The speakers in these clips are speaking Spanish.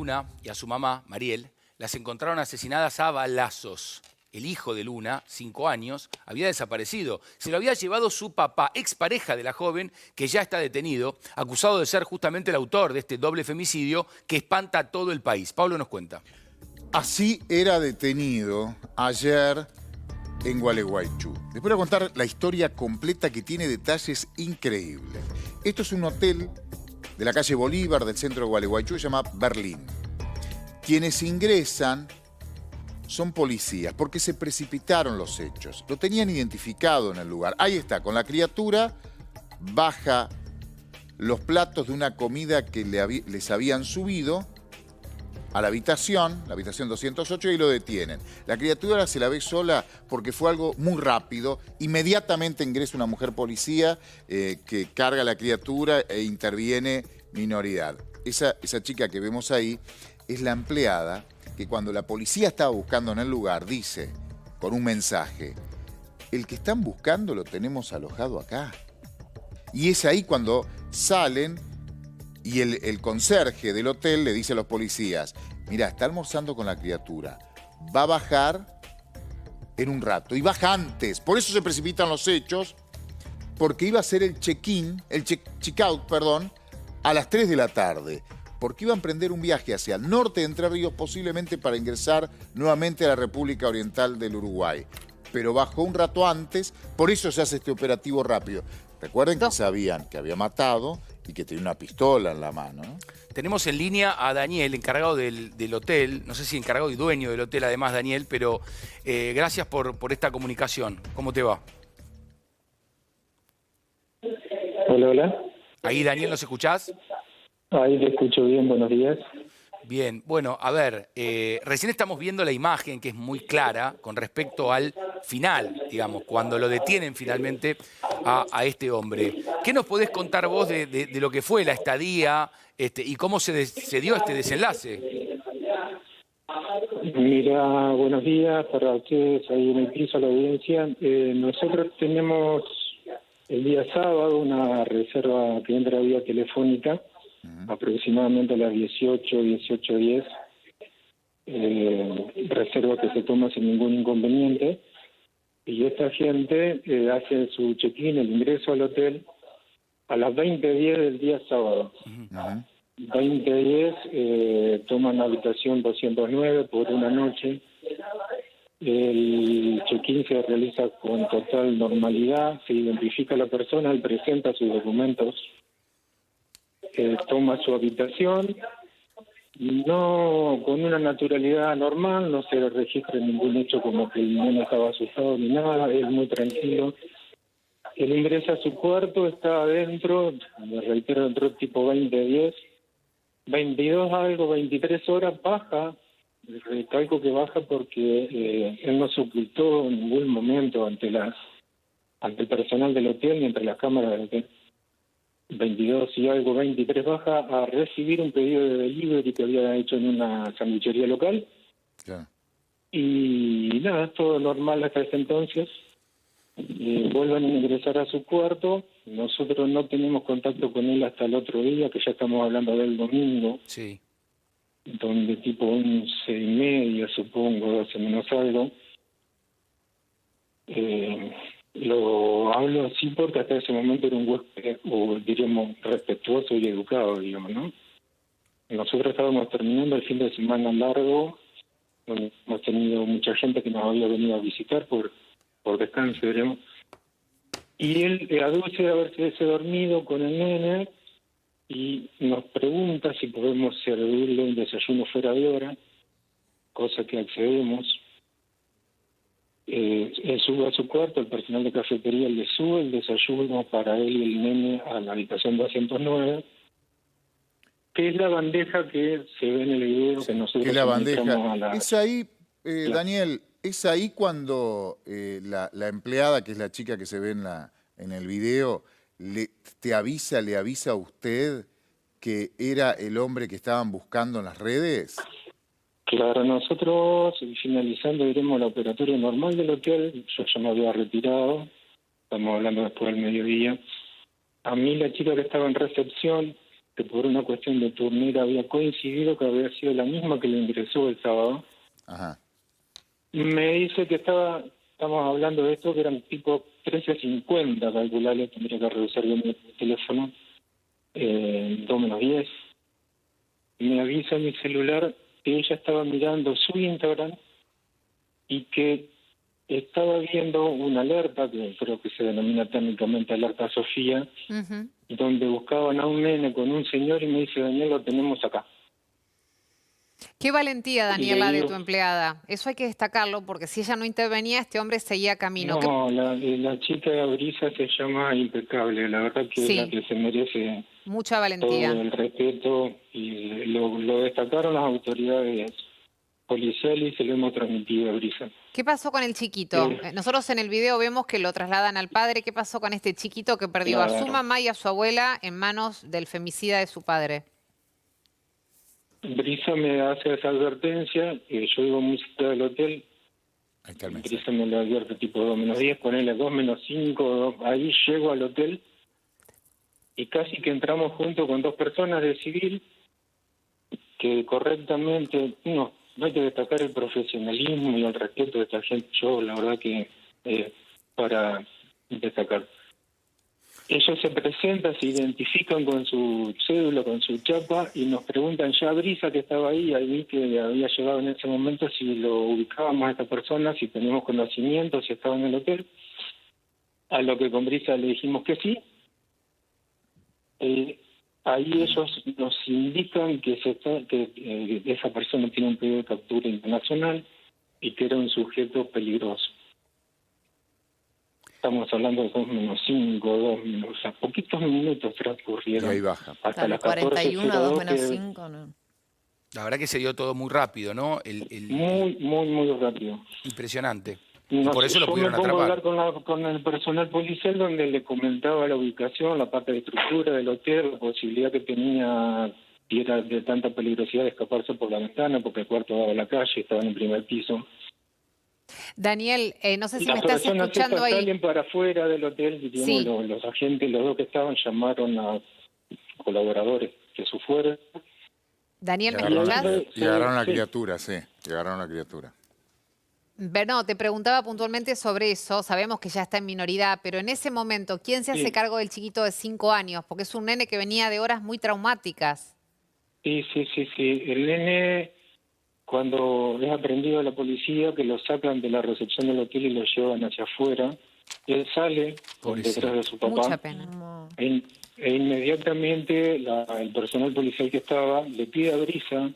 Luna y a su mamá, Mariel, las encontraron asesinadas a balazos. El hijo de Luna, 5 años, había desaparecido. Se lo había llevado su papá, expareja de la joven, que ya está detenido, acusado de ser justamente el autor de este doble femicidio que espanta a todo el país. Pablo nos cuenta. Así era detenido ayer en Gualeguaychú. Les voy a contar la historia completa que tiene detalles increíbles. Esto es un hotel de la calle Bolívar del centro de Gualeguaychú, se llama Berlín. Quienes ingresan son policías porque se precipitaron los hechos. Lo tenían identificado en el lugar. Ahí está, con la criatura, baja los platos de una comida que les habían subido a la habitación 208, y lo detienen. La criatura se la ve sola porque fue algo muy rápido. Inmediatamente ingresa una mujer policía que carga a la criatura e interviene minoridad. Esa chica que vemos ahí es la empleada que cuando la policía estaba buscando en el lugar dice, con un mensaje, el que están buscando lo tenemos alojado acá. Y es ahí cuando salen y el conserje del hotel le dice a los policías, mirá, está almorzando con la criatura, va a bajar en un rato, y baja antes, por eso se precipitan los hechos, porque iba a hacer el check-in, el check-out, perdón, a las 3 de la tarde, porque iba a emprender un viaje hacia el norte de Entre Ríos, posiblemente para ingresar nuevamente a la República Oriental del Uruguay. Pero bajó un rato antes, por eso se hace este operativo rápido. Recuerden que sabían que había matado y que tenía una pistola en la mano, ¿no? Tenemos en línea a Daniel, encargado del hotel, no sé si encargado y dueño del hotel además, Daniel, pero gracias por esta comunicación. ¿Cómo te va? Hola, hola. Ahí, Daniel, ¿nos escuchás? Ahí te escucho bien, buenos días. Bien, bueno, a ver, recién estamos viendo la imagen que es muy clara con respecto al final, digamos, cuando lo detienen finalmente a este hombre. ¿Qué nos podés contar vos de lo que fue la estadía y cómo se dio este desenlace? Mira, buenos días para ustedes ahí en el piso, la audiencia. Nosotros tenemos el día sábado una reserva que entra vía telefónica, aproximadamente a las 18:10, reserva que se toma sin ningún inconveniente, y esta gente hace su check-in, el ingreso al hotel, a las 20:10 del día sábado. 20:10 toman la habitación 209 por una noche. El check-in se realiza con total normalidad, se identifica a la persona, él presenta sus documentos, toma su habitación, no con una naturalidad normal, no se registra ningún hecho como que el niño estaba asustado ni nada, es muy tranquilo. Él ingresa a su cuarto, está adentro, me reitero, entró tipo 20:10, 22 algo, 23 horas, baja. Recalco que baja porque él no se ocultó en ningún momento ante el personal del hotel ni entre las cámaras del hotel. 22 y algo, 23 baja a recibir un pedido de delivery que había hecho en una sandwichería local. Ya. Y nada, todo normal hasta ese entonces. Vuelven a ingresar a su cuarto. Nosotros no tenemos contacto con él hasta el otro día, que ya estamos hablando del domingo. Sí. Donde tipo 11:30, supongo, 12 menos algo. Lo hablo así porque hasta ese momento era un huésped, o diríamos, respetuoso y educado, digamos, ¿no? Nosotros estábamos terminando el fin de semana largo, donde hemos tenido mucha gente que nos había venido a visitar por descanso, digamos. Y él aduce de haberse dormido con el nene y nos pregunta si podemos servirle un desayuno fuera de hora, cosa que accedemos. Él sube a su cuarto, el personal de cafetería le sube el desayuno para él y el nene a la habitación 209, que es la bandeja que se ve en el video que nosotros Que la bandeja. a la... Es ahí, Daniel, es ahí cuando la empleada, que es la chica que se ve en el video, le avisa a usted que era el hombre que estaban buscando en las redes. Claro, nosotros finalizando, diremos, la operatoria normal del hotel, yo ya me había retirado, estamos hablando después del mediodía. A mí la chica que estaba en recepción que por una cuestión de turnera había coincidido que había sido la misma que lo ingresó el sábado. Ajá. Me dice que estamos hablando de esto, que eran tipo 13:50, calcularle, tendría que revisar bien el teléfono, 2 menos 10. Me avisa en mi celular que ella estaba mirando su Instagram y que estaba viendo una alerta, que creo que se denomina técnicamente alerta Sofía, donde buscaban a un nene con un señor y me dice, Daniel, lo tenemos acá. Qué valentía, Y Daniela, le de digo, tu empleada. Eso hay que destacarlo, porque si ella no intervenía, este hombre seguía camino. no, la chica de Brisa se llama impecable, la verdad que es la Sí, que se merece mucha todo valentía. el respeto y lo destacaron las autoridades policiales y se lo hemos transmitido a Brisa. ¿Qué pasó con el chiquito? Nosotros en el video vemos que lo trasladan al padre. ¿Qué pasó con este chiquito que perdió a su Claro. mamá y a su abuela en manos del femicida de su padre? Brisa me hace esa advertencia, yo vivo muy cerca del hotel, Ahí está el mensaje. Brisa me lo advierte tipo 2 menos 10, ponele 2 menos 5, ahí llego al hotel y casi que entramos junto con 2 personas de civil que correctamente, no hay que destacar el profesionalismo y el respeto de esta gente, yo la verdad que para destacar. Ellos se presentan, se identifican con su cédula, con su chapa y nos preguntan ya a Brisa que estaba ahí que había llegado en ese momento, si lo ubicábamos a esta persona, si teníamos conocimiento, si estaba en el hotel. A lo que con Brisa le dijimos que sí. Ahí ellos nos indican que esa persona tiene un pedido de captura internacional y que era un sujeto peligroso. Estamos hablando de 2 menos 5, o sea, poquitos minutos Y transcurrieron. ahí baja. Hasta Claro, las 41 a 2 14:02 menos que 5, no. La verdad que se dio todo muy rápido, ¿no? muy rápido. Impresionante. Y No por sé, eso lo yo pudieron me pongo a atrapar. hablar con el personal policial donde le comentaba la ubicación, la parte de estructura del hotel, la posibilidad que tenía, y era de tanta peligrosidad de escaparse por la ventana porque el cuarto daba a la calle, estaba en el primer piso. Daniel, no sé si me Las estás personas escuchando estas ahí. salen para afuera del hotel y Sí. los agentes, los 2 que estaban, llamaron a colaboradores que se fueron. Daniel, ¿me Agarraron escuchás? y agarraron a la Sí. criatura, sí. Y agarraron a la criatura. No, te preguntaba puntualmente sobre eso. Sabemos que ya está en minoridad, pero en ese momento, ¿quién se hace Sí. cargo del chiquito de 5 años? Porque es un nene que venía de horas muy traumáticas. Sí. El nene, cuando es aprendido a la policía, que lo sacan de la recepción del hotel y lo llevan hacia afuera, él sale Pobrecito. detrás de su papá. Mucha pena. No. E inmediatamente el personal policial que estaba le pide a Brisa,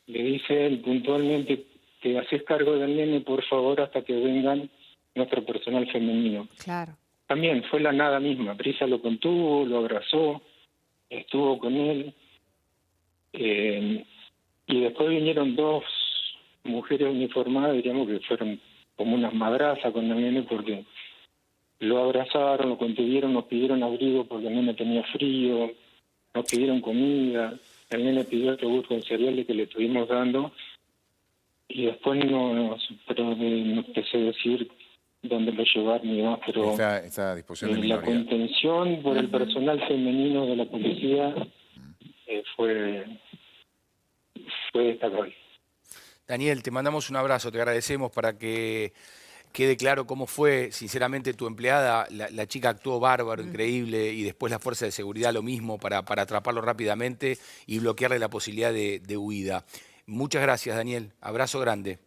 le dice él puntualmente, te haces cargo del nene, por favor, hasta que vengan nuestro personal femenino. Claro. También fue la nada misma. Brisa lo contuvo, lo abrazó, estuvo con él. Y después vinieron 2 mujeres uniformadas, diríamos que fueron como unas madrazas con el nene porque lo abrazaron, lo contuvieron, nos pidieron abrigo porque el nene tenía frío, nos pidieron comida, el nene pidió yogur con cereales que le estuvimos dando y después no empecé a decir dónde lo llevar ni más, pero Esta disposición de la minoría. contención por el personal femenino de la policía fue destacable. Daniel, te mandamos un abrazo, te agradecemos para que quede claro cómo fue, sinceramente, tu empleada. La chica actuó bárbaro, increíble, y después la fuerza de seguridad lo mismo para atraparlo rápidamente y bloquearle la posibilidad de huida. Muchas gracias, Daniel. Abrazo grande.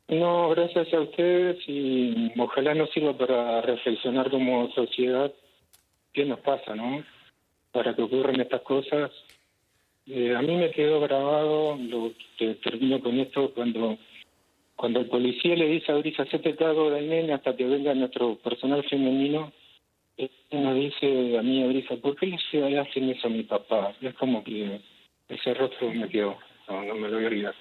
No, gracias a ustedes y ojalá nos sirva para reflexionar como sociedad qué nos pasa, ¿no? Para que ocurran estas cosas. A mí me quedó grabado, termino con esto, cuando el policía le dice a Brisa, hacete cargo del nene hasta que venga nuestro personal femenino, él nos dice a mí, a Brisa, ¿por qué le hacen eso a mi papá? Es como que ese rostro me quedó, no me lo voy a olvidar.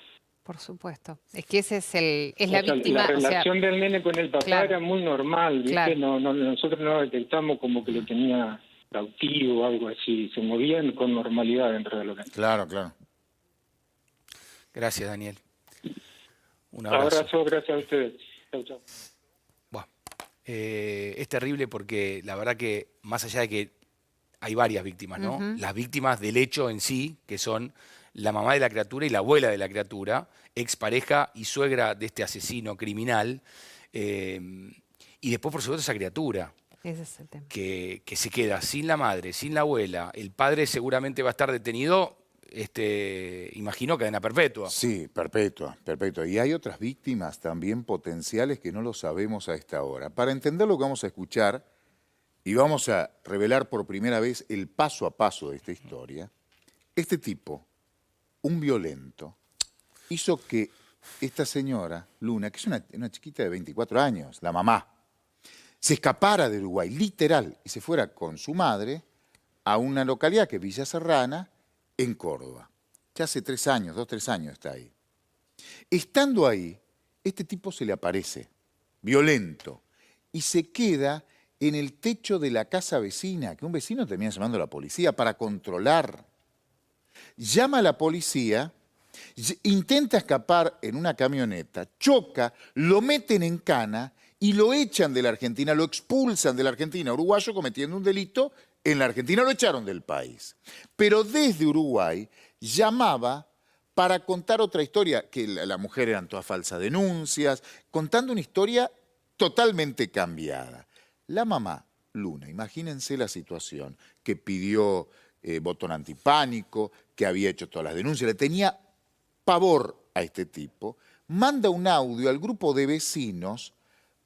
Por supuesto. Es que ese es O la sea, víctima. la o sea, relación del nene con el papá claro. era muy normal, ¿viste? Claro. Nosotros no detectamos como que lo tenía cautivo o algo así. Se movían con normalidad dentro de lo que... Claro, claro. Gracias, Daniel. Un abrazo. Abrazo, gracias a ustedes. Chau, chau. Buah. Es terrible porque la verdad que más allá de que hay varias víctimas, ¿no? Las víctimas del hecho en sí, que son la mamá de la criatura y la abuela de la criatura, expareja y suegra de este asesino criminal, y después, por supuesto, esa criatura. Ese es el tema. Que se queda sin la madre, sin la abuela. El padre seguramente va a estar detenido, imagino, cadena perpetua. Sí, perpetua, perpetua. Y hay otras víctimas también potenciales que no lo sabemos a esta hora. Para entender lo que vamos a escuchar, y vamos a revelar por primera vez el paso a paso de esta historia, este tipo, un violento, hizo que esta señora, Luna, que es una chiquita de 24 años, la mamá, se escapara de Uruguay, literal, y se fuera con su madre a una localidad que es Villa Serrana, en Córdoba. Ya hace 3 años, 2, 3 años está ahí. Estando ahí, este tipo se le aparece, violento, y se queda en el techo de la casa vecina, que un vecino termina llamando a la policía para controlar. Llama a la policía, intenta escapar en una camioneta, choca, lo meten en cana y lo echan de la Argentina, lo expulsan de la Argentina. Uruguayo cometiendo un delito, en la Argentina lo echaron del país. Pero desde Uruguay llamaba para contar otra historia, que la mujer eran todas falsas denuncias, contando una historia totalmente cambiada. La mamá, Luna, imagínense la situación, que pidió botón antipánico, que había hecho todas las denuncias, le tenía pavor a este tipo, manda un audio al grupo de vecinos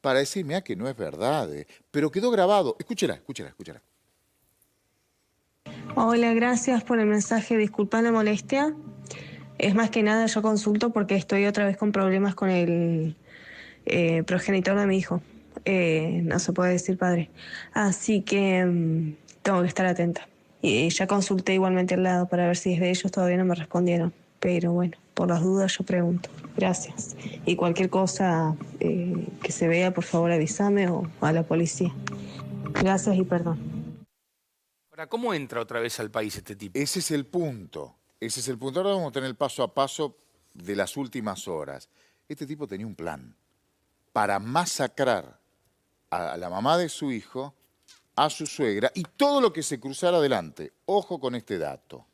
para decirme que no es verdad, pero quedó grabado. Escúchela, escúchela, escúchela. Hola, gracias por el mensaje. Disculpa la molestia. Es más que nada yo consulto porque estoy otra vez con problemas con el progenitor de mi hijo. No se puede decir padre. Así que tengo que estar atenta. Y ya consulté igualmente al lado para ver si es de ellos, todavía no me respondieron. Pero bueno, por las dudas yo pregunto. Gracias. Y cualquier cosa que se vea, por favor avísame o a la policía. Gracias y perdón. Ahora, ¿cómo entra otra vez al país este tipo? Ese es el punto. Ese es el punto. Ahora vamos a tener el paso a paso de las últimas horas. Este tipo tenía un plan para masacrar a la mamá de su hijo, a su suegra y todo lo que se cruzara adelante. Ojo con este dato.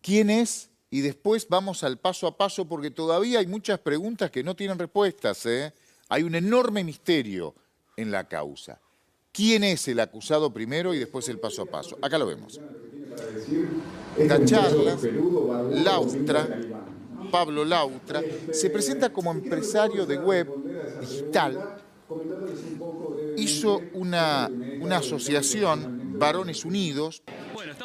¿Quién es? Y después vamos al paso a paso porque todavía hay muchas preguntas que no tienen respuestas. Hay un enorme misterio en la causa. ¿Quién es el acusado primero y después el paso a paso? Acá lo vemos. Da charlas, Lautra, Pablo Lautra, se presenta como empresario de web digital. Hizo una asociación, Varones Unidos,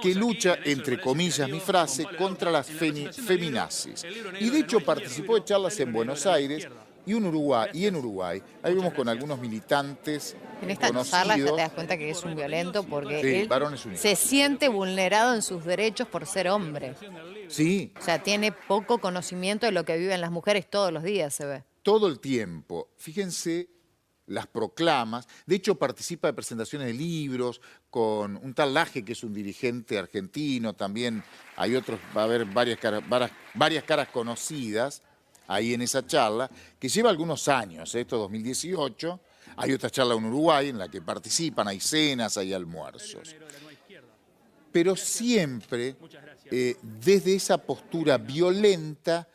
que lucha, entre comillas mi frase, contra las feminazis. Y de hecho participó de charlas en Buenos Aires y en Uruguay. Ahí vemos con algunos militantes en esta conocidos. charla ya te das cuenta que es un violento porque Sí, él Varones Unidos. se siente vulnerado en sus derechos por ser hombre. Sí, O sea, tiene poco conocimiento de lo que viven las mujeres todos los días, se ve. todo el tiempo. Fíjense las proclamas. De hecho, participa de presentaciones de libros con un tal Laje, que es un dirigente argentino. También hay otros, va a haber varias caras conocidas ahí en esa charla, que lleva algunos años, esto 2018. Hay otra charla en Uruguay en la que participan, hay cenas, hay almuerzos. Pero siempre desde esa postura violenta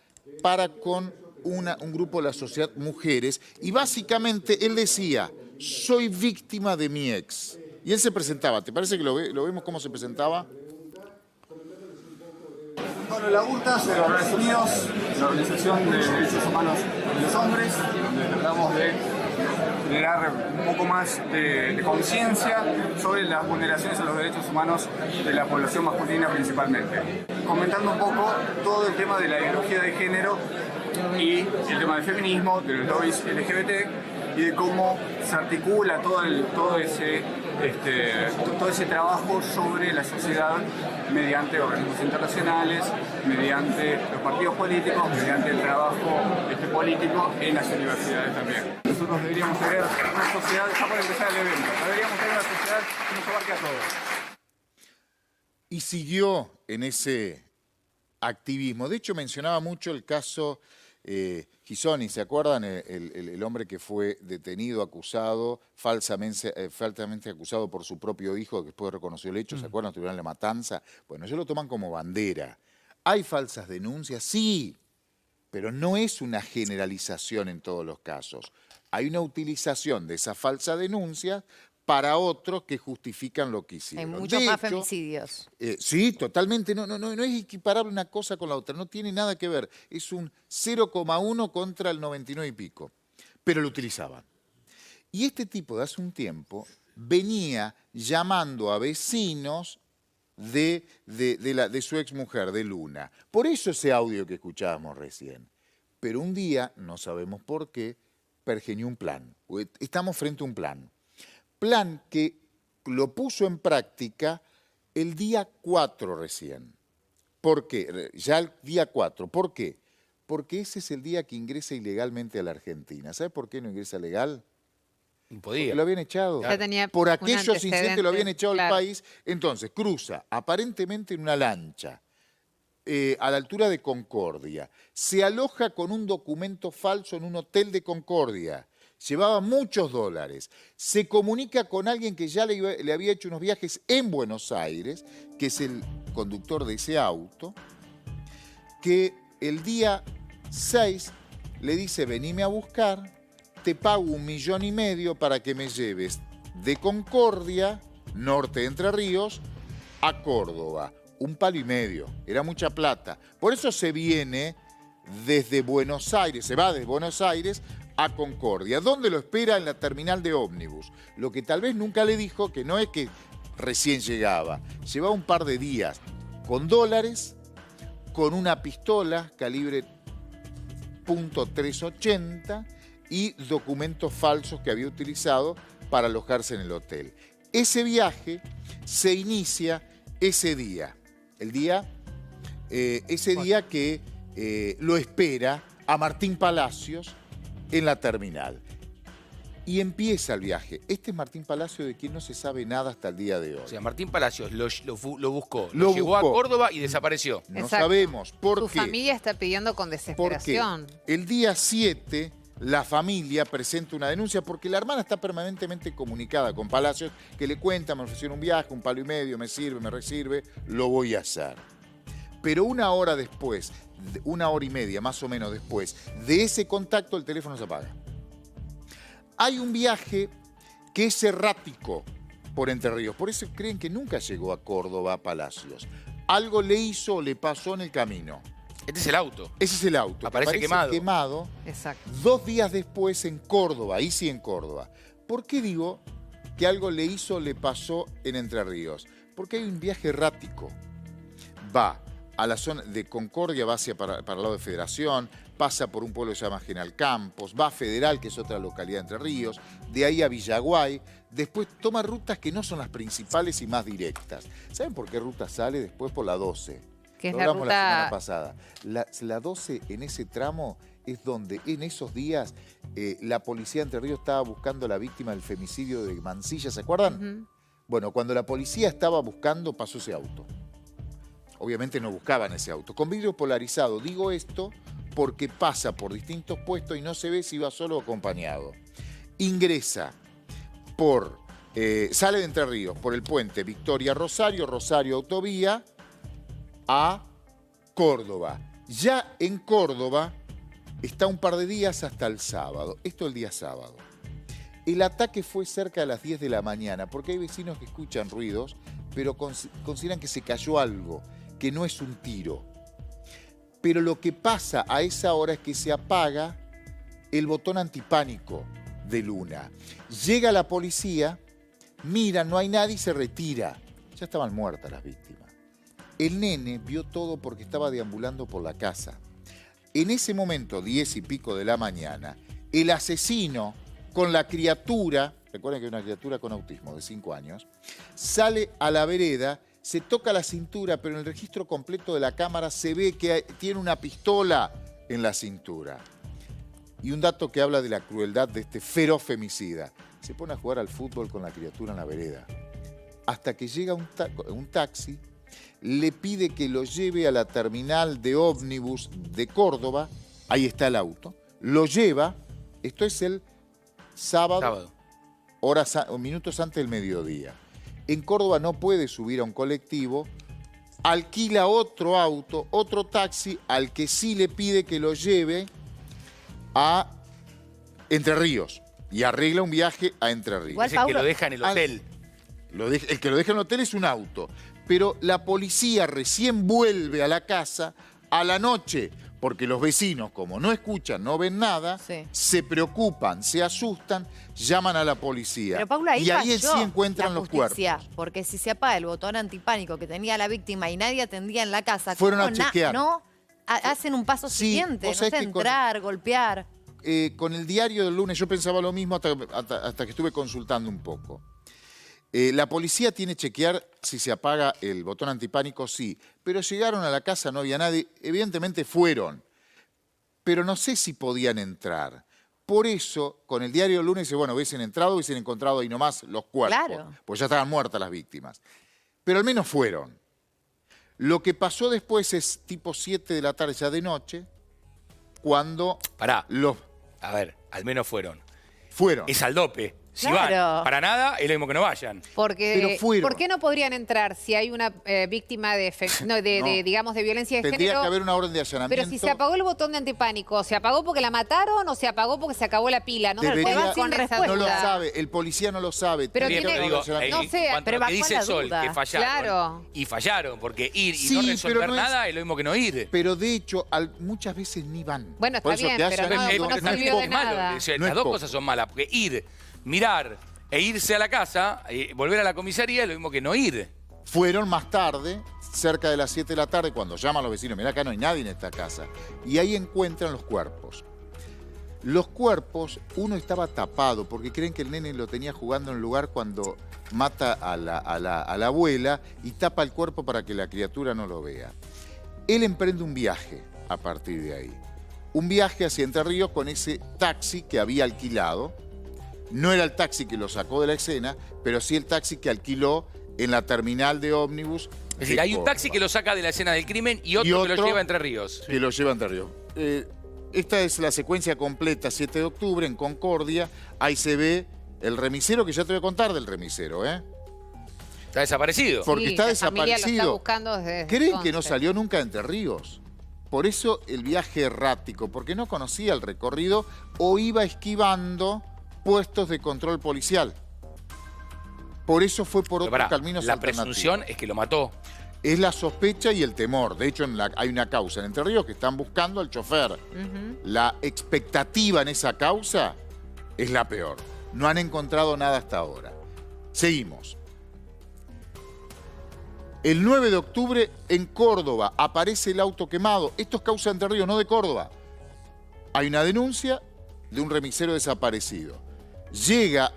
para con un grupo de la sociedad, mujeres, y básicamente él decía, soy víctima de mi ex. Y él se presentaba, ¿te parece que lo vemos cómo se presentaba? Bueno, la URTA, de los Estados Unidos, la Organización de Derechos Humanos de los Hombres, donde tratamos de generar un poco más de conciencia sobre las vulneraciones a los derechos humanos de la población masculina principalmente. Comentando un poco todo el tema de la ideología de género y el tema del feminismo, de los lobbies LGBT y de cómo se articula todo ese trabajo sobre la sociedad mediante organismos internacionales, mediante los partidos políticos, mediante el trabajo político en las universidades también. Nosotros deberíamos tener una sociedad, ya para empezar el evento, deberíamos tener una sociedad que nos abarque a todos. Y siguió en ese activismo. De hecho, mencionaba mucho el caso Gisoni, ¿se acuerdan? El hombre que fue detenido, acusado, falsamente acusado por su propio hijo, que después reconoció el hecho, ¿se acuerdan? Tuvieron la matanza. Bueno, ellos lo toman como bandera. ¿Hay falsas denuncias? Sí, pero no es una generalización en todos los casos. Hay una utilización de esa falsa denuncia para otros que justifican lo que hicieron. Hay muchos más femicidios. Sí, totalmente. No es equiparable una cosa con la otra. No tiene nada que ver. Es un 0,1 contra el 99 y pico. Pero lo utilizaban. Y este tipo de hace un tiempo venía llamando a vecinos de su exmujer, de Luna. Por eso ese audio que escuchábamos recién. Pero un día, no sabemos por qué, pergeñó un plan. Estamos frente a un plan. Plan que lo puso en práctica el día 4 recién. ¿Por qué? Ya el día 4. ¿Por qué? Porque ese es el día que ingresa ilegalmente a la Argentina. ¿Sabe por qué no ingresa legal? No podía. Porque lo habían echado. Ya tenía Por un aquellos incidentes antecedente, lo habían echado claro. al país. Entonces, cruza aparentemente en una lancha a la altura de Concordia. Se aloja con un documento falso en un hotel de Concordia. Llevaba muchos dólares. Se comunica con alguien que ya le había hecho unos viajes en Buenos Aires, que es el conductor de ese auto, que el día 6 le dice, venime a buscar, te pago 1,5 millones para que me lleves de Concordia, norte de Entre Ríos, a Córdoba. 1,5 palos. Era mucha plata. Por eso se viene desde Buenos Aires, se va desde Buenos Aires a Concordia, donde lo espera en la terminal de ómnibus. Lo que tal vez nunca le dijo, que no es que recién llegaba, llevaba un par de días con dólares, con una pistola calibre .380 y documentos falsos que había utilizado para alojarse en el hotel. Ese viaje se inicia ese día, ese día que lo espera a Martín Palacios en la terminal. Y empieza el viaje. Este es Martín Palacios, de quien no se sabe nada hasta el día de hoy. O sea, Martín Palacios lo buscó, Lo llevó a buscó. Córdoba y desapareció. No Exacto. sabemos por Su qué. familia está pidiendo con Porque desesperación. el día 7 la familia presenta una denuncia porque la hermana está permanentemente comunicada con Palacios, que le cuenta, me ofrecieron un viaje, 1,5 palos, me sirve, me resirve, lo voy a hacer. Pero 1 hora después, 1 hora y media más o menos después de ese contacto, el teléfono se apaga. Hay un viaje que es errático por Entre Ríos, por eso creen que nunca llegó a Córdoba a Palacios. Algo le hizo o le pasó en el camino. Este es el auto. Ese es el auto. Aparece quemado. Exacto. 2 días después en Córdoba, ahí sí en Córdoba. ¿Por qué digo que algo le hizo o le pasó en Entre Ríos? Porque hay un viaje errático. Va a la zona de Concordia, va para el lado de Federación, pasa por un pueblo que se llama General Campos, va a Federal, que es otra localidad de Entre Ríos, de ahí a Villaguay, después toma rutas que no son las principales y más directas. ¿Saben por qué ruta sale? Después por la 12. Que es Lo la hablamos la semana ruta... pasada. La 12 en ese tramo es donde en esos días la policía de Entre Ríos estaba buscando a la víctima del femicidio de Mansilla, ¿se acuerdan? Ujú. Bueno, cuando la policía estaba buscando, pasó ese auto. Obviamente no buscaban ese auto. Con vidrio polarizado, digo esto porque pasa por distintos puestos y no se ve si va solo o acompañado. Ingresa sale de Entre Ríos por el puente Victoria-Rosario, Rosario-Autovía, a Córdoba. Ya en Córdoba está un par de días hasta el sábado. Esto el día sábado. El ataque fue cerca de las 10 de la mañana, porque hay vecinos que escuchan ruidos, pero consideran que se cayó algo, que no es un tiro. Pero lo que pasa a esa hora es que se apaga el botón antipánico de Luna. Llega la policía, mira, no hay nadie y se retira. Ya estaban muertas las víctimas. El nene vio todo porque estaba deambulando por la casa. En ese momento, 10 y pico de la mañana, el asesino con la criatura, recuerden que hay una criatura con autismo de 5 años, sale a la vereda, se toca la cintura, pero en el registro completo de la cámara se ve que tiene una pistola en la cintura. Y un dato que habla de la crueldad de este feroz femicida. Se pone a jugar al fútbol con la criatura en la vereda. Hasta que llega un taxi, le pide que lo lleve a la terminal de ómnibus de Córdoba, ahí está el auto, Lo lleva, esto es el sábado. Sábado. Minutos antes del mediodía. En Córdoba no puede subir a un colectivo, alquila otro auto, otro taxi, al que sí le pide que lo lleve a Entre Ríos. Y arregla un viaje a Entre Ríos. Igual, Es el que lo deja en el hotel. El que lo deja en el hotel es un auto. Pero la policía recién vuelve a la casa a la noche, porque los vecinos, como no escuchan, no ven nada, Sí. se preocupan, se asustan, llaman a la policía. Pero Paula, y ahí falló sí encuentran la los justicia, cuerpos. porque si se apaga el botón antipánico que tenía la víctima y nadie atendía en la casa, Fueron ¿cómo a chequear. no hacen un paso Sí, siguiente? No vos sabés sé, que con- entrar, golpear. Con el diario del lunes yo pensaba lo mismo hasta que estuve consultando un poco. La policía tiene que chequear si se apaga el botón antipánico, sí. Pero llegaron a la casa, no había nadie. Evidentemente fueron. Pero no sé si podían entrar. Por eso, con el diario del lunes dice, bueno, hubiesen entrado, hubiesen encontrado ahí nomás los cuerpos. Claro. Pues ya estaban muertas las víctimas. Pero al menos fueron. Lo que pasó después es tipo 7 de la tarde, ya de noche, cuando Pará. los A ver, al menos fueron. fueron. Es al dope. Si Claro. van para nada, es lo mismo que no vayan. Porque, Pero fueron. ¿por qué no podrían entrar si hay una víctima de, digamos, de violencia de Tendría género? que haber una orden de allanamiento. Pero si se apagó el botón de antipánico, ¿se apagó porque la mataron o se apagó porque se acabó la pila? No se Debería- puede con esa respuesta. No lo duda. sabe, el policía no lo sabe. Pero Tendría Bien, que tiene- haber pero un digo, no allanamiento. sé, en cuanto pero a lo que bajó dice la Sol, duda. que fallaron. Claro. Y fallaron, porque ir y Sí, no pero resolver no es- nada es lo mismo que no ir. Pero de hecho, muchas veces ni van. Bueno, está Por eso bien, que pero hayan no- ido no es sirvió poco. de nada. O sea, No las es dos poco. cosas son malas, porque ir, mirar e irse a la casa, volver a la comisaría es lo mismo que no ir. Fueron más tarde, cerca de las 7 de la tarde, cuando llaman los vecinos, mirá, acá no hay nadie en esta casa. Y ahí encuentran los cuerpos. Los cuerpos, uno estaba tapado, porque creen que el nene lo tenía jugando en el lugar cuando mata a la abuela y tapa el cuerpo para que la criatura no lo vea. Él emprende un viaje a partir de ahí. Un viaje hacia Entre Ríos con ese taxi que había alquilado. No era el taxi que lo sacó de la escena, pero sí el taxi que alquiló en la terminal de ómnibus. Es decir, hay un taxi que lo saca de la escena del crimen y otro que lo lleva a Entre Ríos. Que lo lleva a Entre Ríos. Esta es la secuencia completa, 7 de octubre, en Concordia. Ahí se ve el remisero, que ya te voy a contar del remisero, ¿eh? Está desaparecido. Porque Sí, está la familia lo está desaparecido. buscando desde ¿Creen que no entonces. salió nunca de Entre Ríos? Por eso el viaje errático, porque no conocía el recorrido o iba esquivando puestos de control policial. Por eso fue por Pero otros pará, caminos la alternativos. presunción es que lo mató. Es la sospecha y el temor. De hecho, hay una causa en Entre Ríos que están buscando al chofer. La expectativa en esa causa es la peor. No han encontrado nada hasta ahora. Seguimos. El 9 de octubre en Córdoba aparece el auto quemado. Esto es causa de Entre Ríos, no de Córdoba. Hay una denuncia de un remisero desaparecido. Llega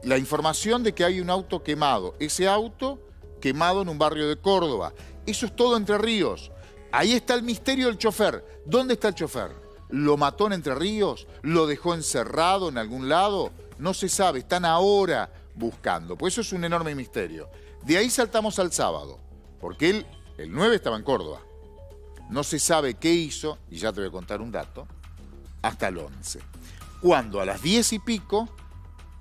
la información de que hay un auto quemado. Ese auto quemado en un barrio de Córdoba. Eso es todo Entre Ríos. Ahí está el misterio del chofer. ¿Dónde está el chofer? ¿Lo mató en Entre Ríos? ¿Lo dejó encerrado en algún lado? No se sabe, están ahora buscando. Pues eso es un enorme misterio. De ahí saltamos al sábado, porque él, el 9 estaba en Córdoba. No se sabe qué hizo, y ya te voy a contar un dato, hasta el 11. Cuando a las 10 y pico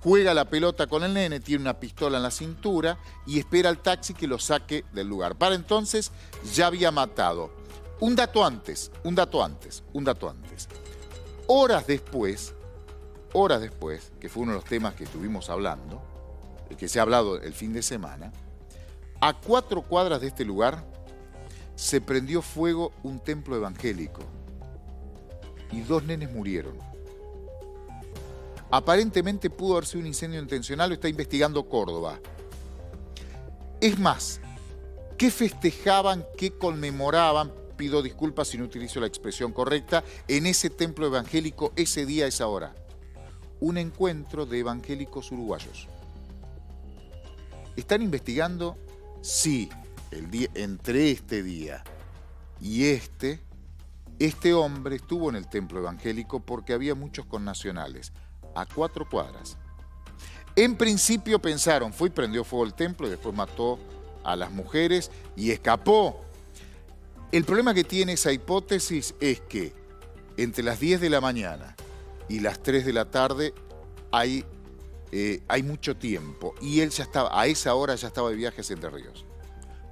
juega la pelota con el nene, tiene una pistola en la cintura y espera al taxi que lo saque del lugar. Para entonces ya había matado. Un dato antes. Horas después, que fue uno de los temas que estuvimos hablando, que se ha hablado el fin de semana, a 4 cuadras de este lugar se prendió fuego un templo evangélico y 2 nenes murieron. Aparentemente pudo haber sido un incendio intencional, lo está investigando Córdoba. Es más, ¿qué festejaban, qué conmemoraban? Pido disculpas si no utilizo la expresión correcta, en ese templo evangélico ese día, esa hora. Un encuentro de evangélicos uruguayos. Están investigando si entre este día y este hombre estuvo en el templo evangélico porque había muchos connacionales, a 4 cuadras. En principio pensaron, fue y prendió fuego el templo y después mató a las mujeres y escapó. El problema que tiene esa hipótesis es que entre las 10 de la mañana y las 3 de la tarde hay mucho tiempo. Y él ya estaba, a esa hora ya estaba de viaje hacia Entre Ríos,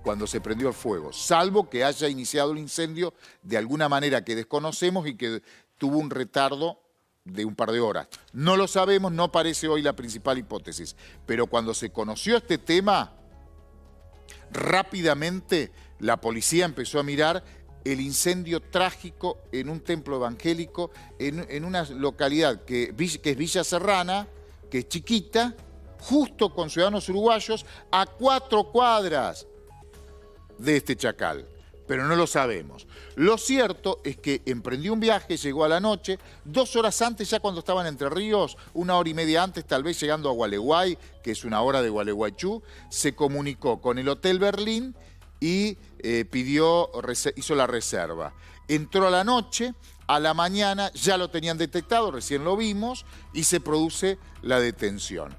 cuando se prendió el fuego, salvo que haya iniciado el incendio de alguna manera que desconocemos y que tuvo un retardo de un par de horas. No lo sabemos, no parece hoy la principal hipótesis, pero cuando se conoció este tema, rápidamente la policía empezó a mirar el incendio trágico en un templo evangélico, en una localidad que es Villa Serrana, que es chiquita, justo con ciudadanos uruguayos, a 4 cuadras de este chacal. Pero no lo sabemos. Lo cierto es que emprendió un viaje, llegó a la noche, 2 horas antes, ya cuando estaban en Entre Ríos, 1 hora y media antes, tal vez llegando a Gualeguay, que es 1 hora de Gualeguaychú, se comunicó con el Hotel Berlín y hizo la reserva. Entró a la noche, a la mañana ya lo tenían detectado, recién lo vimos, y se produce la detención.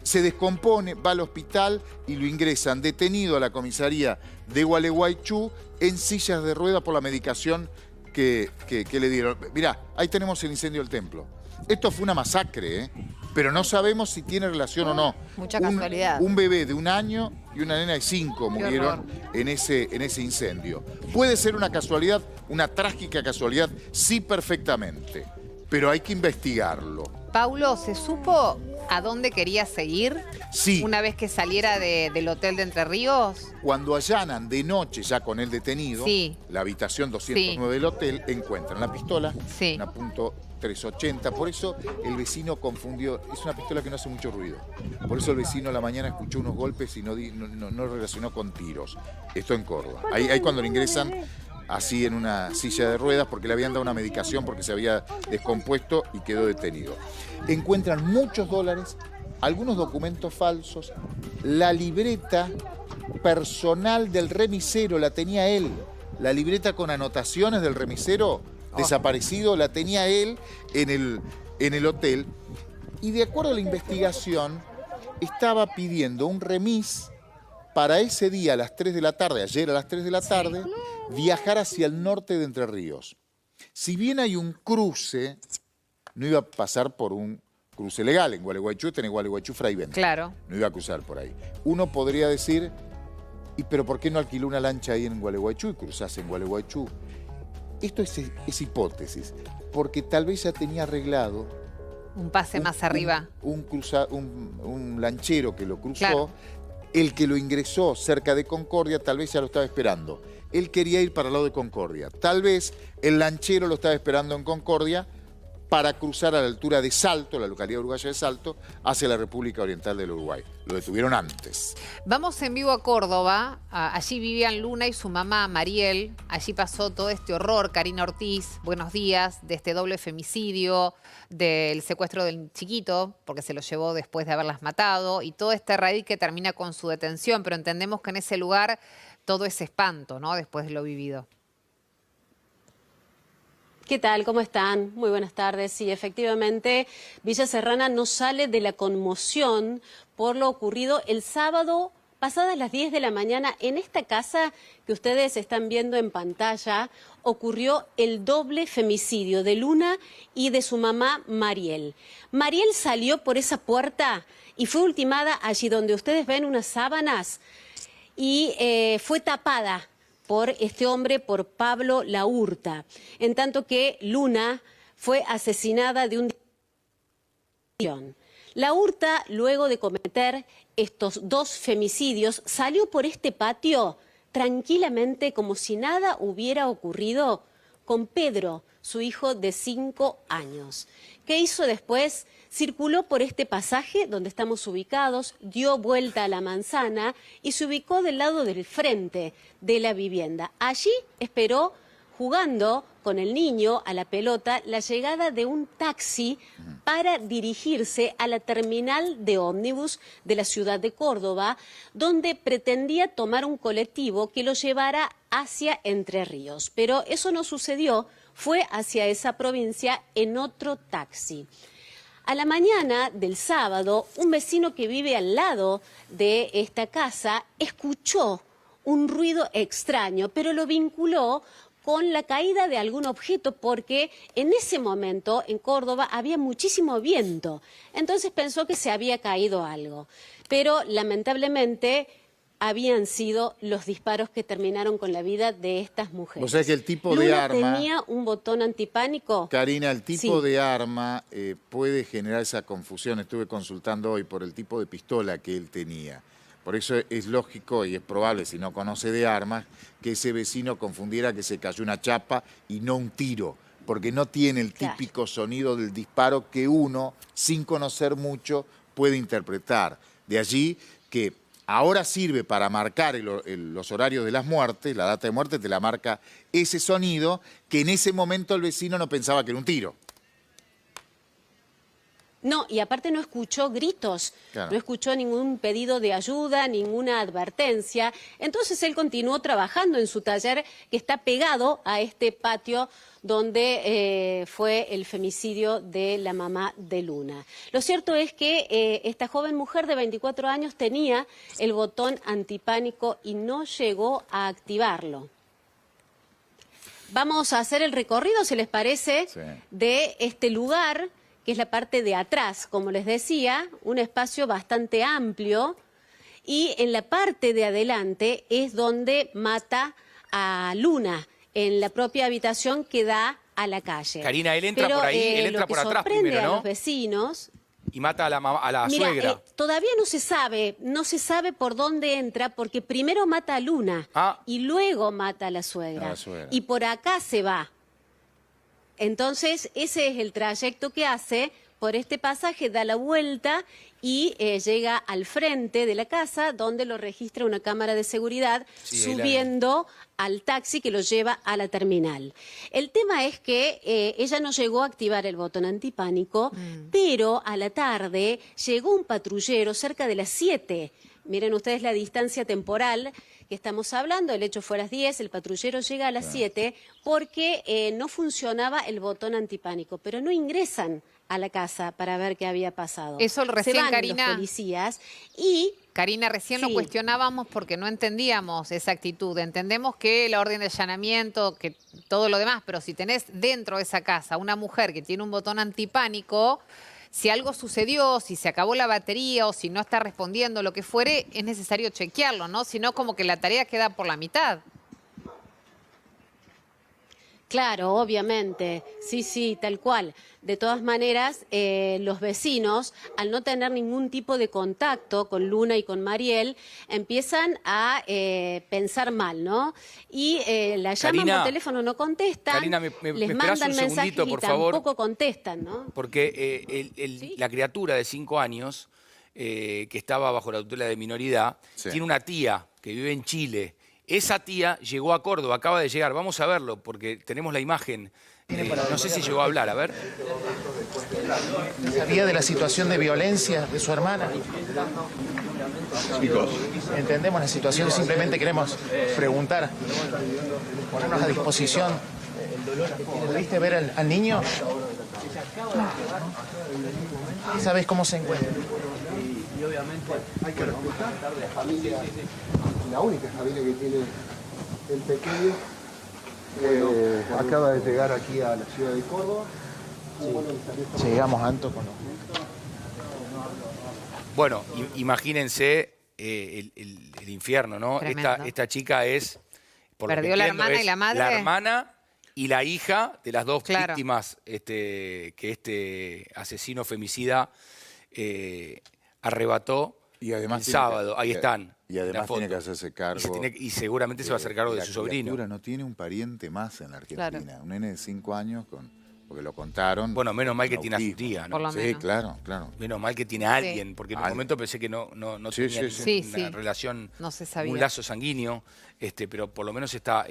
Se descompone, va al hospital y lo ingresan detenido a la comisaría de Gualeguaychú en sillas de ruedas por la medicación que le dieron. Mirá, ahí tenemos el incendio del templo. Esto fue una masacre, pero no sabemos si tiene relación o no. Mucha casualidad. Un bebé de 1 año y una nena de 5 murieron en ese incendio. Puede ser una casualidad, una trágica casualidad, sí, perfectamente, pero hay que investigarlo. Paulo, ¿se supo a dónde quería seguir? Sí. Una vez que saliera del hotel de Entre Ríos. Cuando allanan de noche, ya con él detenido, sí, la habitación 209 del hotel, encuentran la pistola, sí, una .380. Por eso el vecino confundió, es una pistola que no hace mucho ruido. Por eso el vecino a la mañana escuchó unos golpes y no relacionó con tiros. Esto en Córdoba. Ahí cuando le ingresan así en una silla de ruedas, porque le habían dado una medicación porque se había descompuesto y quedó detenido. Encuentran muchos dólares, algunos documentos falsos, la libreta personal del remisero la tenía él, la libreta con anotaciones del remisero desaparecido la tenía él en el hotel, y de acuerdo a la investigación estaba pidiendo un remis para ese día a las 3 de la tarde, ayer a las 3 de la tarde, viajar hacia el norte de Entre Ríos. Si bien hay un cruce, no iba a pasar por un cruce legal. En Gualeguaychú tenés Gualeguaychú-Fray Bentos. Claro. No iba a cruzar por ahí. Uno podría decir, pero ¿por qué no alquiló una lancha ahí en Gualeguaychú y cruzás en Gualeguaychú? Esto es hipótesis, porque tal vez ya tenía arreglado un pase más arriba. Un lanchero que lo cruzó. Claro. El que lo ingresó cerca de Concordia tal vez ya lo estaba esperando. Él quería ir para el lado de Concordia. Tal vez el lanchero lo estaba esperando en Concordia para cruzar a la altura de Salto, la localidad uruguaya de Salto, hacia la República Oriental del Uruguay. Lo detuvieron antes. Vamos en vivo a Córdoba. Allí vivían Luna y su mamá, Mariel. Allí pasó todo este horror. Karina Ortiz, buenos días, de este doble femicidio, del secuestro del chiquito, porque se lo llevó después de haberlas matado, y todo este raíz que termina con su detención. Pero entendemos que en ese lugar todo es espanto, ¿no? Después de lo vivido. ¿Qué tal? ¿Cómo están? Muy buenas tardes. Sí, efectivamente, Villa Serrana no sale de la conmoción por lo ocurrido el sábado pasadas las 10 de la mañana. En esta casa que ustedes están viendo en pantalla ocurrió el doble femicidio de Luna y de su mamá Mariel. Mariel salió por esa puerta y fue ultimada allí donde ustedes ven unas sábanas y fue tapada por este hombre, por Pablo Laurta, en tanto que Luna fue asesinada de un... Laurta, luego de cometer estos 2 femicidios, salió por este patio tranquilamente como si nada hubiera ocurrido con Pedro, su hijo de 5 años. ¿Qué hizo después? Circuló por este pasaje donde estamos ubicados, dio vuelta a la manzana y se ubicó del lado del frente de la vivienda. Allí esperó, jugando con el niño a la pelota, la llegada de un taxi para dirigirse a la terminal de ómnibus de la ciudad de Córdoba, donde pretendía tomar un colectivo que lo llevara hacia Entre Ríos. Pero eso no sucedió, fue hacia esa provincia en otro taxi. A la mañana del sábado, un vecino que vive al lado de esta casa escuchó un ruido extraño, pero lo vinculó con la caída de algún objeto, porque en ese momento en Córdoba había muchísimo viento. Entonces pensó que se había caído algo. Pero lamentablemente habían sido los disparos que terminaron con la vida de estas mujeres. O sea que el tipo Luna de arma... tenía un botón antipánico. Karina, el tipo Sí. de arma puede generar esa confusión. Estuve consultando hoy por el tipo de pistola que él tenía. Por eso es lógico y es probable, si no conoce de armas, que ese vecino confundiera que se cayó una chapa y no un tiro, porque no tiene el típico sonido del disparo que uno, sin conocer mucho, puede interpretar. De allí que ahora sirve para marcar los horarios de las muertes, la data de muerte te la marca ese sonido, que en ese momento el vecino no pensaba que era un tiro. No, y aparte no escuchó gritos, Claro. no escuchó ningún pedido de ayuda, ninguna advertencia. Entonces él continuó trabajando en su taller que está pegado a este patio donde fue el femicidio de la mamá de Luna. Lo cierto es que esta joven mujer de 24 años tenía el botón antipánico y no llegó a activarlo. Vamos a hacer el recorrido, si les parece, Sí. de este lugar, que es la parte de atrás, como les decía, un espacio bastante amplio, y en la parte de adelante es donde mata a Luna, en la propia habitación que da a la calle. Karina, él entra por ahí, él entra lo que por atrás sorprende primero, ¿no? a los vecinos... Y mata a la Mira, suegra. todavía no se sabe por dónde entra, porque primero mata a Luna y luego mata a la suegra. A la suegra. Y por acá se va. Entonces, ese es el trayecto que hace por este pasaje, da la vuelta y llega al frente de la casa, donde lo registra una cámara de seguridad, Sí, ahí la subiendo al taxi que lo lleva a la terminal. El tema es que ella no llegó a activar el botón antipánico, pero a la tarde llegó un patrullero cerca de las 7. Miren ustedes la distancia temporal que estamos hablando, el hecho fue a las 10, el patrullero llega a las 7 porque no funcionaba el botón antipánico, pero no ingresan a la casa para ver qué había pasado. Eso recién, Se van Karina. los policías y... Karina, recién lo Sí. cuestionábamos porque no entendíamos esa actitud. Entendemos que la orden de allanamiento, que todo lo demás, pero si tenés dentro de esa casa una mujer que tiene un botón antipánico, si algo sucedió, si se acabó la batería o si no está respondiendo, lo que fuere, es necesario chequearlo, ¿no? Si no, como que la tarea queda por la mitad. Claro, obviamente, sí, tal cual. De todas maneras, los vecinos, al no tener ningún tipo de contacto con Luna y con Mariel, empiezan a pensar mal, ¿no? Y la llaman Karina, por teléfono, no contestan, Karina, les esperás un mandan mensajes segundito, y por favor. tampoco contestan, ¿no? Porque la criatura de 5 años, que estaba bajo la tutela de minoridad, Sí. tiene una tía que vive en Chile. Esa tía llegó a Córdoba, acaba de llegar. Vamos a verlo, porque tenemos la imagen. No sé si llegó a hablar, a ver. ¿Sabía de la situación de violencia de su hermana? Chicos, Entendemos la situación, simplemente queremos preguntar, ponernos a disposición. ¿Pudiste ver al niño? ¿Sabes cómo se encuentra? y obviamente hay que respetar la familia, la única familia que tiene el pequeño. Acaba de llegar aquí a la ciudad de Córdoba. Llegamos, Anto, con los... Bueno, imagínense el infierno, ¿no? Tremendo. Esta chica es... por lo que Perdió la entiendo, hermana es y la madre. La hermana y la hija de las dos Claro. víctimas que este asesino femicida arrebató Y además el tiene que- sábado. Ahí están. Y además la foto. tiene que hacerse cargo. Y seguramente se va a hacer cargo de la su sobrino. criatura no tiene un pariente más en la Argentina. Claro. Un nene de 5 años, porque lo contaron. Bueno, menos mal que con tiene a su autismo. tía, ¿no? Por lo Sí, menos. claro. Menos mal que tiene a alguien, porque en un Alguien. momento pensé que no Sí, tenía sí, sí. una Sí. relación, No se sabía. un lazo sanguíneo, pero por lo menos esta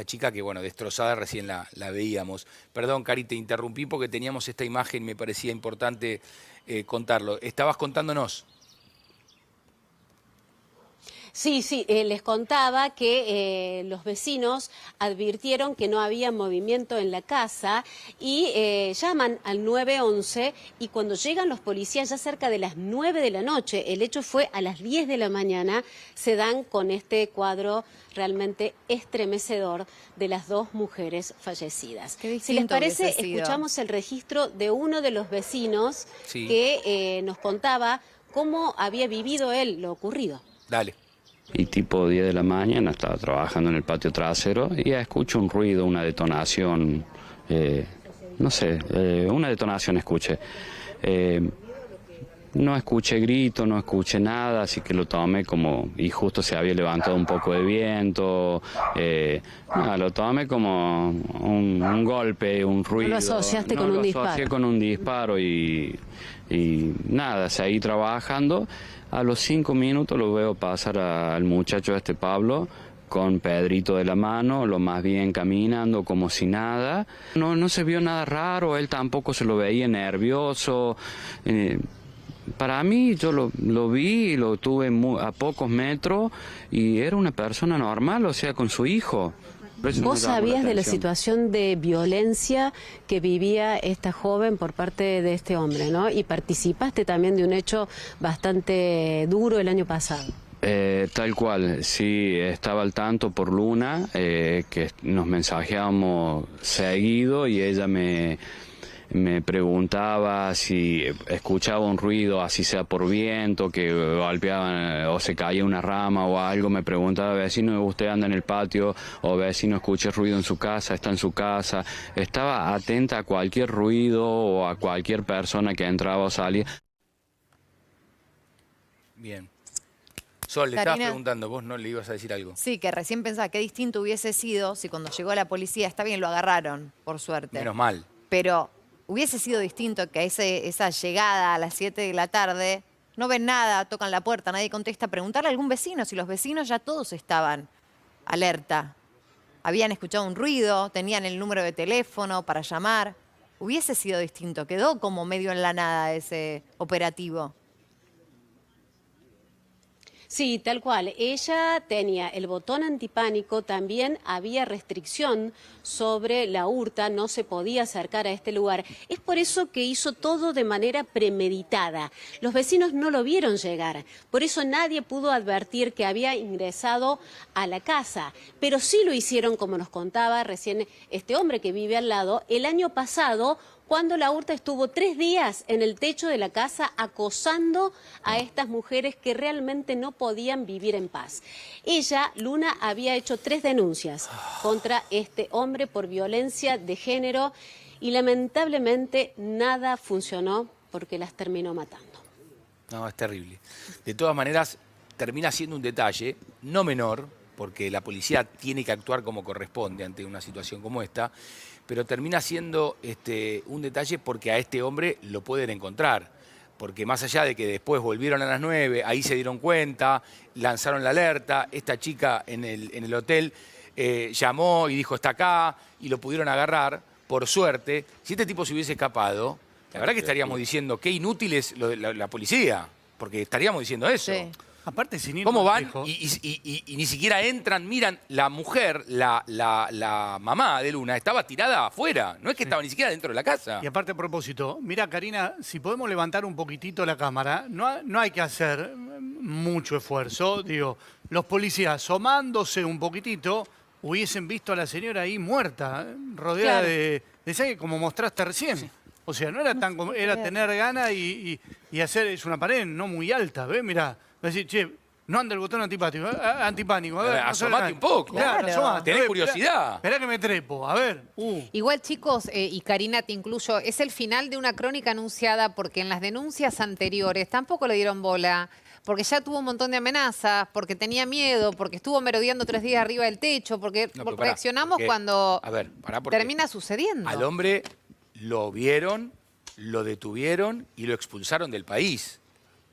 chica que, bueno, destrozada recién la veíamos. Perdón, Cari, te interrumpí porque teníamos esta imagen y me parecía importante contarlo. Estabas contándonos. Sí, les contaba que los vecinos advirtieron que no había movimiento en la casa y llaman al 911 y cuando llegan los policías ya cerca de las 9 de la noche, el hecho fue a las 10 de la mañana, se dan con este cuadro realmente estremecedor de las dos mujeres fallecidas. Si les parece, escuchamos el registro de uno de los vecinos que nos contaba cómo había vivido él lo ocurrido. Dale. Y tipo 10 de la mañana estaba trabajando en el patio trasero y escucho un ruido, una detonación, no sé, una detonación escuché. No escuché grito, no escuché nada, así que lo tomé como, y justo se había levantado un poco de viento, lo tomé como un golpe, un ruido. ¿No lo asociaste con un disparo? Lo asocié con un disparo y nada, seguí trabajando. A los 5 minutos lo veo pasar al muchacho Pablo con Pedrito de la mano, lo más bien caminando como si nada. No se vio nada raro, él tampoco se lo veía nervioso. Para mí, yo lo vi y lo tuve a pocos metros y era una persona normal, o sea, con su hijo. ¿Vos sabías de la situación de violencia que vivía esta joven por parte de este hombre, ¿no? Y participaste también de un hecho bastante duro el año pasado. Tal cual, sí, estaba al tanto por Luna, que nos mensajeábamos seguido y ella me preguntaba si escuchaba un ruido, así sea por viento, que golpeaban o se caía una rama o algo. Me preguntaba, vecino, ¿usted anda en el patio? O vecino, escuché ruido en su casa, está en su casa. Estaba atenta a cualquier ruido o a cualquier persona que entraba o salía. Bien. Sol, le estabas preguntando, vos no le ibas a decir algo. Sí, que recién pensaba qué distinto hubiese sido si cuando llegó la policía, está bien, lo agarraron, por suerte. Menos mal. Pero hubiese sido distinto que esa llegada a las 7 de la tarde, no ven nada, tocan la puerta, nadie contesta, preguntarle a algún vecino, si los vecinos ya todos estaban alerta. Habían escuchado un ruido, tenían el número de teléfono para llamar. Hubiese sido distinto, quedó como medio en la nada ese operativo. Sí, tal cual. Ella tenía el botón antipánico, también había restricción sobre la hurta, no se podía acercar a este lugar. Es por eso que hizo todo de manera premeditada. Los vecinos no lo vieron llegar, por eso nadie pudo advertir que había ingresado a la casa. Pero sí lo hicieron, como nos contaba recién este hombre que vive al lado, el año pasado, cuando la hurta estuvo 3 días en el techo de la casa acosando a estas mujeres que realmente no podían vivir en paz. Ella, Luna, había hecho 3 denuncias contra este hombre por violencia de género y lamentablemente nada funcionó porque las terminó matando. No, es terrible. De todas maneras, termina siendo un detalle no menor, porque la policía tiene que actuar como corresponde ante una situación como esta, pero termina siendo un detalle porque a este hombre lo pueden encontrar. Porque más allá de que después volvieron a las 9, ahí se dieron cuenta, lanzaron la alerta, esta chica en el hotel llamó y dijo está acá, y lo pudieron agarrar, por suerte. Si este tipo se hubiese escapado, la verdad que estaríamos diciendo qué inútil es la policía, porque estaríamos diciendo eso. Sí. Aparte, sin ir ¿Cómo van? lejos. Y ni siquiera entran, miran, la mujer, la mamá de Luna, estaba tirada afuera. No es que estaba ni siquiera dentro de la casa. Y aparte, a propósito, mira, Karina, si podemos levantar un poquitito la cámara, no hay que hacer mucho esfuerzo. Digo, los policías asomándose un poquitito, hubiesen visto a la señora ahí muerta, rodeada de sangre, como mostraste recién. Sí. O sea, no era tan... Era tener ganas y hacer... Es una pared no muy alta, ¿ves? Mirá. Decir, che, no anda el botón antipánico. A ver, asomate un poco. Claro, asomate. Tenés curiosidad. Esperá que me trepo, a ver. Igual, chicos, y Karina, te incluyo, es el final de una crónica anunciada porque en las denuncias anteriores tampoco le dieron bola, porque ya tuvo un montón de amenazas, porque tenía miedo, porque estuvo merodeando 3 días arriba del techo, porque reaccionamos cuando termina sucediendo. Al hombre lo vieron, lo detuvieron y lo expulsaron del país.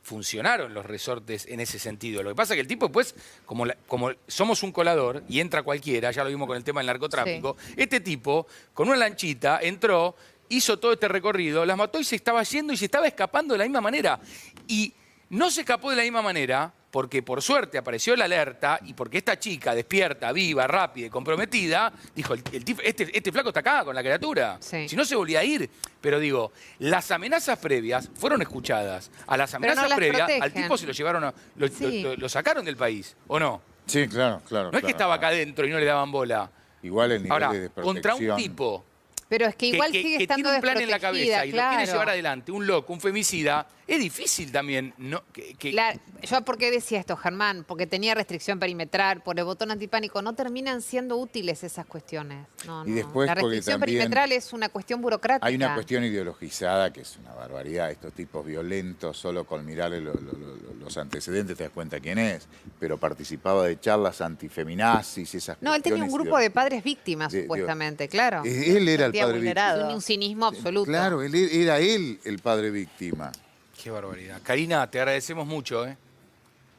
Funcionaron los resortes en ese sentido. Lo que pasa es que el tipo después, como somos un colador y entra cualquiera, ya lo vimos con el tema del narcotráfico, este tipo con una lanchita entró, hizo todo este recorrido, las mató y se estaba yendo y se estaba escapando de la misma manera. Y no se escapó de la misma manera porque por suerte apareció la alerta y porque esta chica despierta, viva, rápida y comprometida, dijo, este flaco está acá con la criatura. Sí. Si no se volvía a ir. Pero digo, las amenazas previas fueron escuchadas. A las amenazas las previas, al protegen. tipo se lo llevaron, lo sacaron del país, ¿o no? Sí, claro. No es que estaba acá adentro y no le daban bola. Igual el nivel Ahora, de desprotección. contra un tipo Pero es que igual sigue que estando tiene un plan en la desprotegida, cabeza y lo quiere llevar adelante, un loco, un femicida, es difícil también. Yo, ¿por qué decía esto, Germán? Porque tenía restricción perimetral, por el botón antipánico. No terminan siendo útiles esas cuestiones. No, Y después, la porque restricción también perimetral es una cuestión burocrática. Hay una cuestión ideologizada que es una barbaridad. Estos tipos violentos, solo con mirarle los antecedentes te das cuenta quién es. Pero participaba de charlas antifeminazis y esas No, él tenía un cuestiones grupo de padres víctimas, supuestamente, claro. Él era el Sentía padre vulnerado. víctima. Un cinismo absoluto. Claro, era él el padre víctima. Qué barbaridad. Karina, te agradecemos mucho, ¿eh?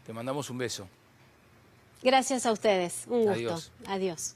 Te mandamos un beso. Gracias a ustedes. Un gusto. Adiós. Adiós.